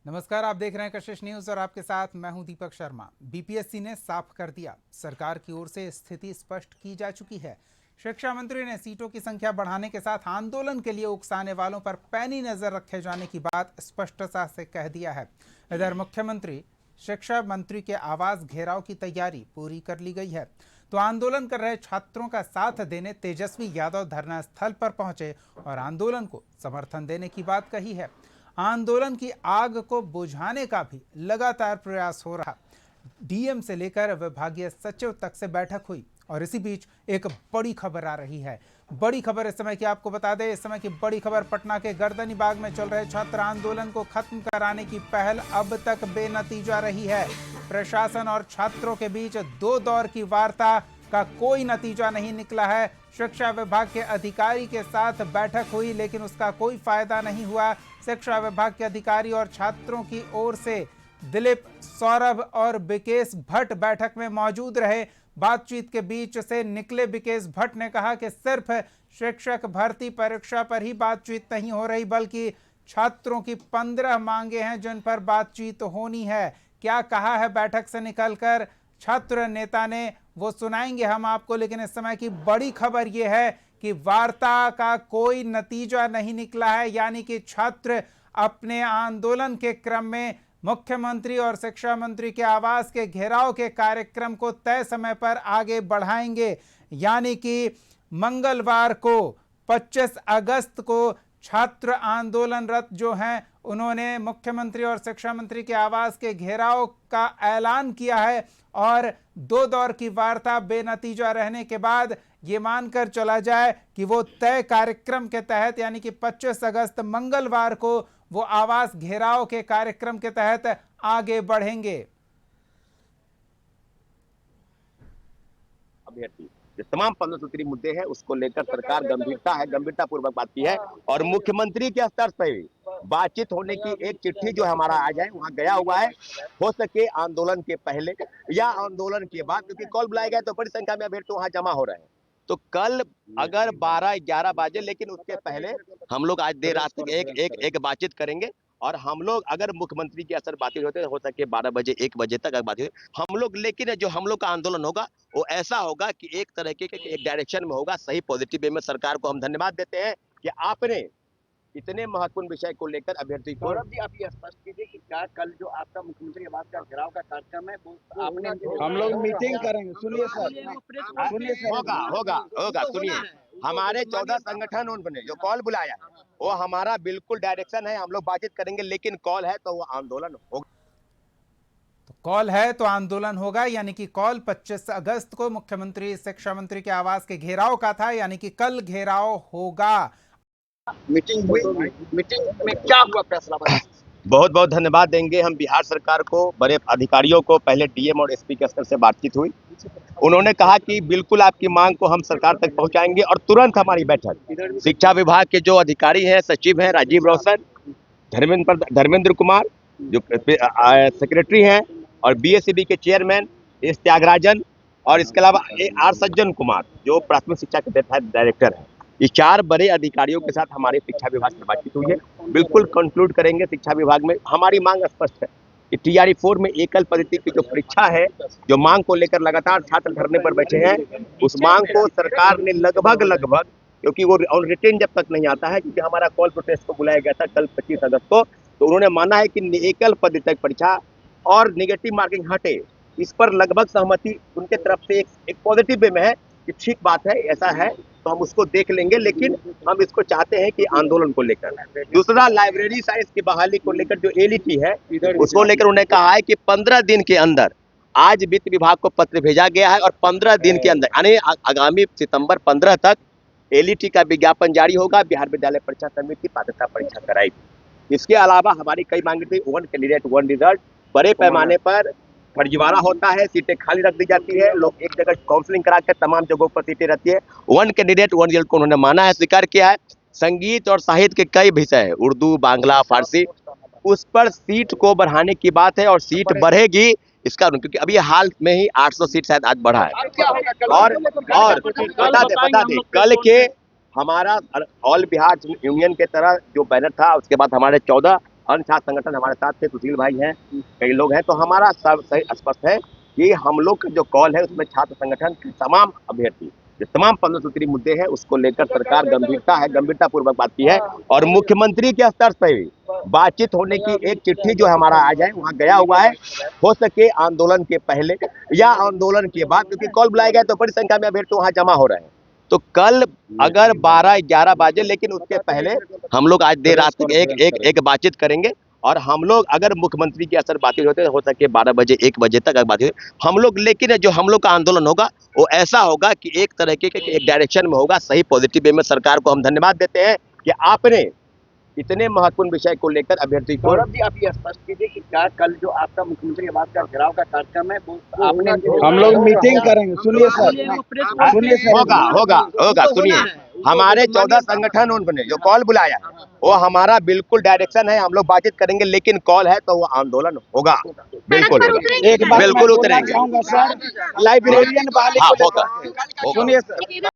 नमस्कार, आप देख रहे हैं कशिश न्यूज और आपके साथ मैं हूं दीपक शर्मा। बीपीएससी ने साफ कर दिया, सरकार की ओर से स्थिति स्पष्ट की जा चुकी है। शिक्षा मंत्री ने सीटों की संख्या बढ़ाने के साथ आंदोलन के लिए उकसाने वालों पर पैनी नजर रखे जाने की बात स्पष्टता से कह दिया है। इधर मुख्यमंत्री शिक्षा मंत्री के आवास घेराव की तैयारी पूरी कर ली गई है, तो आंदोलन कर रहे छात्रों का साथ देने तेजस्वी यादव धरना स्थल पर पहुंचे और आंदोलन को समर्थन देने की बात कही है। आंदोलन की आग को बुझाने का भी लगातार प्रयास हो रहा। डीएम से लेकर विभागीय सचिव तक से बैठक हुई और इसी बीच एक बड़ी खबर आ रही है। बड़ी खबर इस समय की आपको बता दें, इस समय की बड़ी खबर पटना के गर्दनीबाग में चल रहे छात्र आंदोलन को खत्म कराने की पहल अब तक बेनतीजा रही है। प्रशासन और छात्रों के बीच 2 दौर की वार्ता का कोई नतीजा नहीं निकला है। शिक्षा विभाग के अधिकारी के साथ बैठक हुई लेकिन उसका कोई फायदा नहीं हुआ। शिक्षा विभाग के अधिकारी और छात्रों की ओर से दिलीप, सौरभ और बिकेश भट्ट बैठक में मौजूद रहे। बातचीत के बीच से निकले बिकेश भट्ट ने कहा कि सिर्फ शिक्षक भर्ती परीक्षा पर ही बातचीत नहीं हो रही, बल्कि छात्रों की 15 मांगे हैं जिन पर बातचीत होनी है। क्या कहा है बैठक से निकलकर छात्र नेता ने, वो सुनाएंगे हम आपको, लेकिन इस समय की बड़ी खबर यह है कि वार्ता का कोई नतीजा नहीं निकला है। यानी कि छात्र अपने आंदोलन के क्रम में मुख्यमंत्री और शिक्षा मंत्री के आवास के घेराव के कार्यक्रम को तय समय पर आगे बढ़ाएंगे। यानी कि मंगलवार को 25 अगस्त को छात्र आंदोलनरत जो हैं उन्होंने मुख्यमंत्री और शिक्षा मंत्री के आवास के घेराव का ऐलान किया है और 2 दौर की वार्ता बेनतीजा रहने के बाद ये मानकर चला जाए कि वो तय कार्यक्रम के तहत यानी कि 25 अगस्त मंगलवार को वो आवास घेराव के कार्यक्रम के तहत आगे बढ़ेंगे। अभ्यर्थी जो तमाम 15 सूत्री मुद्दे हैं उसको लेकर सरकार गंभीरता पूर्वक बात की है और मुख्यमंत्री के स्तर पर भी बातचीत होने की एक चिट्ठी जो हमारा आ जाए वहां गया हुआ है। हो सके आंदोलन के पहले या आंदोलन के बाद, क्योंकि कॉल बुलाया गया तो बड़ी संख्या में अभ्यर्थी वहां जमा हो रहे हैं। तो कल अगर 12-11 बजे, लेकिन उसके पहले हम लोग आज देर रात तक एक बातचीत करेंगे और हम लोग अगर मुख्यमंत्री की असर बातचीत होते हो सके 12 बजे 1 बजे तक अगर बातचीत हम लोग, लेकिन जो हम लोग का आंदोलन होगा वो ऐसा होगा कि एक तरह के एक डायरेक्शन में होगा, सही पॉजिटिव वे में। सरकार को हम धन्यवाद देते हैं कि आपने इतने महत्वपूर्ण विषय को लेकर अभ्यर्थी को। गौरव जी, आप ये स्पष्ट कीजिए कि क्या कल जो आपका मुख्यमंत्री आवास का घेराव का कार्यक्रम है वो आपने हम लोग मीटिंग करेंगे। सुनिए सर, होगा सुनिए, हमारे 14 संगठन उन्होंने जो कॉल बुलाया वो हमारा बिल्कुल डायरेक्शन है, हम लोग बातचीत करेंगे, लेकिन कॉल है तो वो आंदोलन होगा। तो कॉल है तो आंदोलन होगा, यानी कि कॉल 25 अगस्त को मुख्यमंत्री शिक्षा मंत्री के आवास के घेराव का था, यानी कि कल घेराव होगा। मीटिंग हुई, मीटिंग में क्या हुआ फैसला? बहुत बहुत धन्यवाद देंगे हम बिहार सरकार को, बड़े अधिकारियों को। पहले डीएम और एसपी के स्तर से बातचीत हुई, उन्होंने कहा कि बिल्कुल आपकी मांग को हम सरकार तक पहुंचाएंगे और तुरंत हमारी बैठक शिक्षा विभाग के जो अधिकारी हैं, सचिव हैं राजीव रोशन, धर्मेंद्र कुमार जो सेक्रेटरी हैं, और बीएसईबी के चेयरमैन एस त्यागराजन, और इसके अलावा आर सज्जन कुमार जो प्राथमिक शिक्षा के डायरेक्टर हैं। ये 4 बड़े अधिकारियों के साथ हमारे शिक्षा विभाग से बातचीत हुई है। बिल्कुल कंक्लूड करेंगे शिक्षा विभाग में। हमारी मांग स्पष्ट है कि टीआरई 4 में एकल पद्धति की जो परीक्षा है, जो मांग को लेकर लगातार छात्र धरने पर बैठे हैं, उस मांग को सरकार ने लगभग, क्योंकि वो ऑन रिटेन जब तक नहीं आता है, क्योंकि हमारा कॉल प्रोटेस्ट को बुलाया गया था कल 25 अगस्त को, तो उन्होंने माना है कि एकल पद्धति परीक्षा और निगेटिव मार्किंग हटे, इस पर लगभग सहमति उनके तरफ से एक पॉजिटिव वे में है कि ठीक बात है, ऐसा है तो हम उसको देख लेंगे। लेकिन हम इसको चाहते हैं कि आंदोलन को लेकर। दूसरा, लाइब्रेरी साइंस की बहाली को लेकर जो एलईटी है उसको लेकर उन्होंने कहा है कि 15 दिन के अंदर, आज वित्त विभाग को पत्र भेजा गया है और 15 दिन के अंदर यानी आगामी सितंबर 15 तक एलईटी का विज्ञापन जारी होगा। बिहार विद्यालय परीक्षा समिति पात्रता परीक्षा कराएगी। इसके अलावा हमारी कई मांगे थी, 1 कैंडिडेट 1 रिजल्ट, बड़े पैमाने पर फर्जीवाड़ा होता है, सीटें खाली रख दी जाती है, लोग एक जगह काउंसलिंग करा के तमाम जगहों पर सीटें रहती है। 1 कैंडिडेट 1 रिजल्ट को उन्होंने माना है, स्वीकार किया है। संगीत और साहित्य के कई विषय है, उर्दू, बांग्ला, फारसी, उस पर सीट को बढ़ाने की बात है और सीट बढ़ेगी इसका, क्योंकि अभी हाल में ही 800 सीट शायद आज बढ़ा है। और बता दे कल के हमारा ऑल बिहार यूनियन के तरह जो बैनर था, उसके बाद हमारे 14 अन्य छात्र संगठन हमारे साथ थे, सुशील भाई हैं, कई लोग हैं, तो हमारा सब सही स्पष्ट है कि हम लोग का जो कॉल है उसमें छात्र संगठन के तमाम अभ्यर्थी जो तमाम 15 सूत्री मुद्दे हैं उसको लेकर सरकार गंभीरता पूर्वक बात की है और मुख्यमंत्री के स्तर पर भी बातचीत होने की एक चिट्ठी जो हमारा आ जाए वहां गया हुआ है, हो सके आंदोलन के पहले या आंदोलन के बाद, क्योंकि कॉल बुलाया गया तो बड़ी संख्या में अभ्यर्थी वहां जमा हो रहे हैं। तो कल अगर 12-11 बजे, लेकिन उसके पहले हम लोग आज देर रात तक एक बातचीत करेंगे और हम लोग अगर मुख्यमंत्री के असर बातचीत होते हो सके 12 बजे 1 बजे तक बातचीत हम लोग, लेकिन जो हम लोग का आंदोलन होगा वो ऐसा होगा कि एक तरह के एक डायरेक्शन में होगा, सही पॉजिटिव वे में। सरकार को हम धन्यवाद देते हैं कि आपने इतने महत्वपूर्ण विषय को लेकर अभ्यर्थी को सौरभ जी, आप ये स्पष्ट कीजिए कि क्या कल जो आपका मुख्यमंत्री आवास का घेराव का कार्यक्रम है वो आपने हम लोग मीटिंग करेंगे, सुनिए सर, सुनिए सर, होगा सुनिए, हमारे 14 संगठन उन्होंने जो कॉल बुलाया है वो हमारा बिल्कुल डायरेक्शन है, हम लोग बातचीत करेंगे, लेकिन कॉल है तो वो आंदोलन होगा, बिल्कुल एक बात बिल्कुल मैं बोलना उतरेंगे। चाहूंगा सर, लाइब्रेरियन वाले हाँ, को होगा। सुनिए सर,